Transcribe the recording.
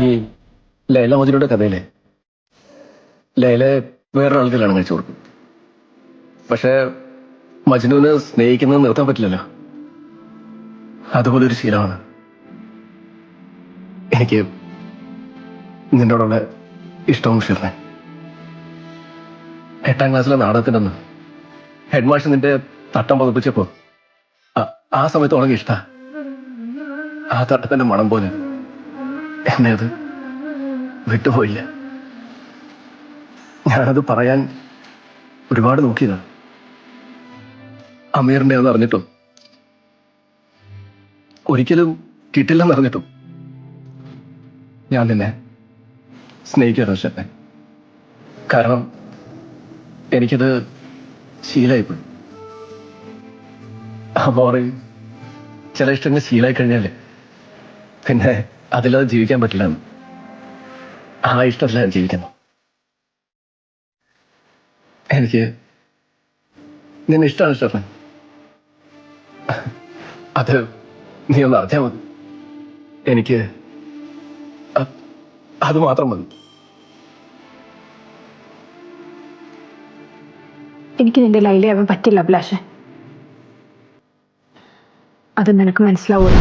ഈ ലൈല മജുനുടെ കഥയിലെ ലൈലെ വേറൊരാൾക്ക് കല്യാണം കഴിച്ചു കൊടുക്കും. പക്ഷെ മജ്നുവിനെ സ്നേഹിക്കുന്നത് നിർത്താൻ പറ്റില്ലല്ലോ. അതുപോലെ ഒരു ശീലമാണ് എനിക്ക് നിന്നോടുള്ള ഇഷ്ടവും ഷിർനെ. 8ാം ക്ലാസ്സിലെ നാടകത്തിൻ്റെ അന്ന് ഹെഡ് മാഷ് നിന്റെ തട്ടം പതിപ്പിച്ചപ്പോ ആ സമയത്ത് ഉണങ്ങി ഇഷ്ട ആ തട്ടത്തിന്റെ മണം പോലെ എന്നെ അത് വിട്ടുപോയില്ല. ഞാനത് പറയാൻ ഒരുപാട് നോക്കിയതാണ്. അമീറിന്റെ അത് അറിഞ്ഞിട്ടും ഒരിക്കലും കിട്ടില്ലെന്ന് അറിഞ്ഞിട്ടും ഞാൻ നിന്നെ സ്നേഹിക്കാറ് ഷെന്നെ. കാരണം എനിക്കത് ശീലമായിപ്പോയി. അപ്പൊ പറയും ചില ഇഷ്ടങ്ങൾ ശീലമായി കഴിഞ്ഞാല് പിന്നെ അതിലത് ജീവിക്കാൻ പറ്റില്ല. ആ ഇഷ്ടമല്ല ഞാൻ ജീവിക്കുന്നു. എനിക്ക് നിന്നെ ഇഷ്ടമാണ് ഷെഫൻ. അത് നീ ഒന്ന് അറിഞ്ഞാൽ മതി. എനിക്ക് അത് മാത്രം മതി. എനിക്ക് നിന്റെ ലൈലയാവാൻ പറ്റില്ല അഭിലാഷേ. അത് നിനക്ക് മനസ്സിലാവൂല.